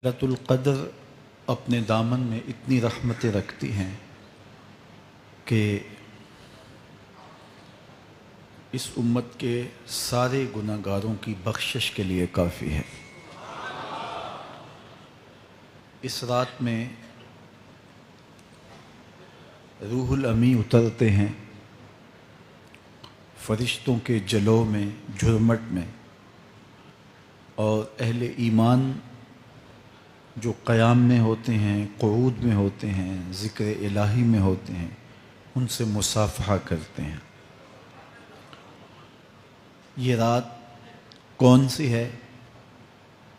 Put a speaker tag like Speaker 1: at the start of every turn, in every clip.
Speaker 1: ليلۃ القدر اپنے دامن میں اتنی رحمتیں رکھتی ہیں کہ اس امت کے سارے گناہ گاروں کی بخشش کے لیے کافی ہے۔ اس رات میں روح الامی اترتے ہیں فرشتوں کے جلو میں، جھرمٹ میں، اور اہل ایمان جو قیام میں ہوتے ہیں، قعود میں ہوتے ہیں، ذکر الہی میں ہوتے ہیں، ان سے مصافحہ کرتے ہیں۔ یہ رات کون سی ہے؟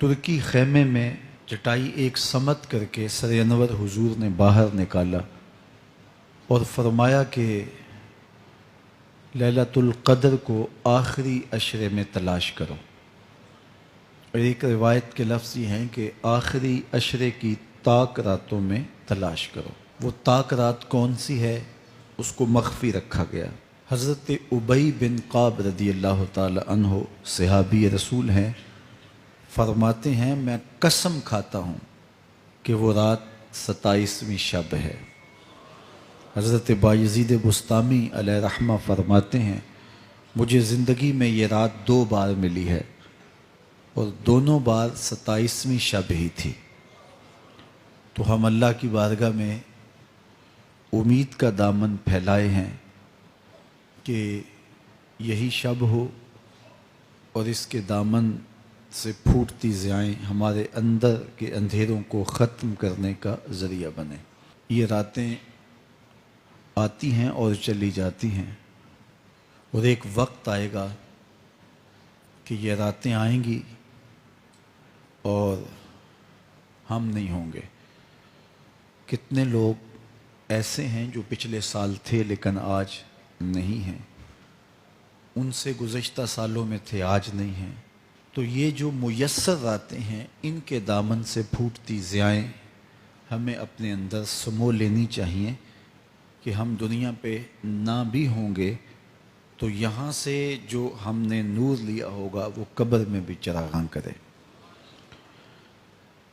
Speaker 1: ترکی خیمے میں چٹائی ایک سمت کر کے سر انور حضور نے باہر نکالا اور فرمایا کہ لیلۃ القدر کو آخری عشرے میں تلاش کرو۔ اور ایک روایت کے لفظ یہ ہیں کہ آخری عشرے کی تاک راتوں میں تلاش کرو۔ وہ تاک رات کون سی ہے؟ اس کو مخفی رکھا گیا۔ حضرت ابی بن قعب رضی اللہ تعالی عنہ صحابی رسول ہیں، فرماتے ہیں میں قسم کھاتا ہوں کہ وہ رات 27ویں شب ہے۔ حضرت بایزید بسطامی علیہ رحمہ فرماتے ہیں مجھے زندگی میں یہ رات 2 بار ملی ہے اور دونوں بار 27ویں شب ہی تھی۔ تو ہم اللہ کی بارگاہ میں امید کا دامن پھیلائے ہیں کہ یہی شب ہو اور اس کے دامن سے پھوٹتی ضیائیں ہمارے اندر کے اندھیروں کو ختم کرنے کا ذریعہ بنے۔ یہ راتیں آتی ہیں اور چلی جاتی ہیں، اور ایک وقت آئے گا کہ یہ راتیں آئیں گی اور ہم نہیں ہوں گے۔ کتنے لوگ ایسے ہیں جو پچھلے سال تھے لیکن آج نہیں ہیں، ان سے گزشتہ سالوں میں تھے آج نہیں ہیں۔ تو یہ جو میسر راتیں ہیں ان کے دامن سے پھوٹتی ضیائیں ہمیں اپنے اندر سمو لینی چاہیے کہ ہم دنیا پہ نہ بھی ہوں گے تو یہاں سے جو ہم نے نور لیا ہوگا وہ قبر میں بھی چراغاں کرے۔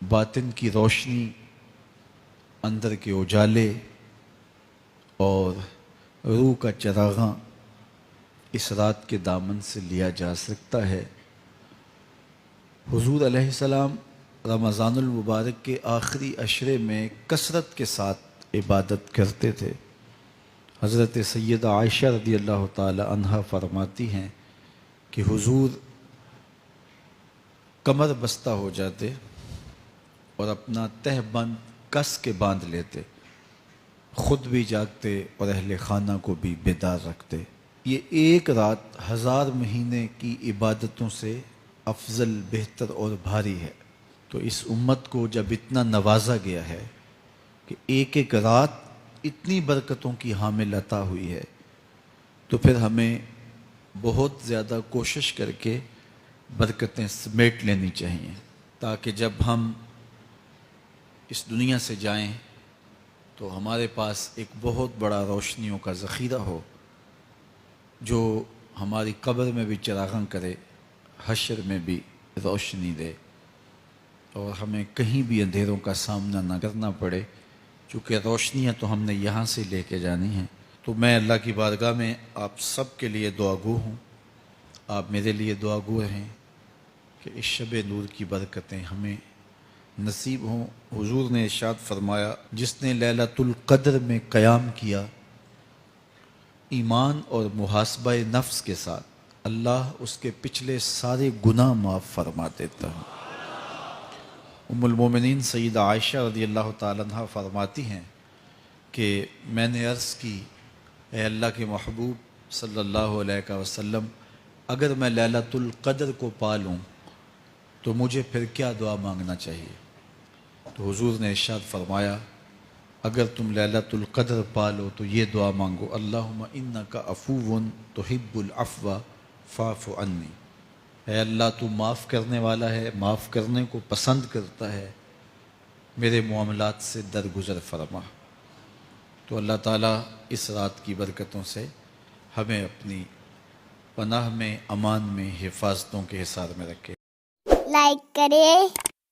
Speaker 1: باطن کی روشنی، اندر کے اجالے اور روح کا چراغاں اس رات کے دامن سے لیا جا سکتا ہے۔ حضور علیہ السلام رمضان المبارک کے آخری عشرے میں کثرت کے ساتھ عبادت کرتے تھے۔ حضرت سیدہ عائشہ رضی اللہ تعالی عنہا فرماتی ہیں کہ حضور کمر بستہ ہو جاتے اور اپنا تہ بند کس کے باندھ لیتے، خود بھی جاگتے اور اہل خانہ کو بھی بیدار رکھتے۔ یہ ایک رات 1000 مہینے کی عبادتوں سے افضل، بہتر اور بھاری ہے۔ تو اس امت کو جب اتنا نوازا گیا ہے کہ ایک ایک رات اتنی برکتوں کی حامل عطا ہوئی ہے، تو پھر ہمیں بہت زیادہ کوشش کر کے برکتیں سمیٹ لینی چاہیے تاکہ جب ہم اس دنیا سے جائیں تو ہمارے پاس ایک بہت بڑا روشنیوں کا ذخیرہ ہو جو ہماری قبر میں بھی چراغاں کرے، حشر میں بھی روشنی دے، اور ہمیں کہیں بھی اندھیروں کا سامنا نہ کرنا پڑے، چونکہ روشنیاں تو ہم نے یہاں سے لے کے جانی ہیں۔ تو میں اللہ کی بارگاہ میں آپ سب کے لیے دعا گو ہوں، آپ میرے لیے دعا گو ہیں کہ اس شب نور کی برکتیں ہمیں نصیب ہوں۔ حضور نے ارشاد فرمایا جس نے لیلۃ القدر میں قیام کیا ایمان اور محاسبہ نفس کے ساتھ، اللہ اس کے پچھلے سارے گناہ معاف فرما دیتا ہے۔ ام المومنین سیدہ عائشہ رضی اللہ تعالیٰ عنہ فرماتی ہیں کہ میں نے عرض کی اے اللہ کے محبوب صلی اللہ علیہ وسلم، اگر میں لیلۃ القدر کو پا لوں تو مجھے پھر کیا دعا مانگنا چاہیے؟ تو حضور نے ارشاد فرمایا اگر تم لیلۃ القدر پا لو تو یہ دعا مانگو، اللہم انک عفو تحب العفو فاعف عنی۔ اے اللہ تو معاف کرنے والا ہے، معاف کرنے کو پسند کرتا ہے، میرے معاملات سے درگزر فرما۔ تو اللہ تعالیٰ اس رات کی برکتوں سے ہمیں اپنی پناہ میں، امان میں، حفاظتوں کے حصار میں رکھے۔
Speaker 2: لائک کریں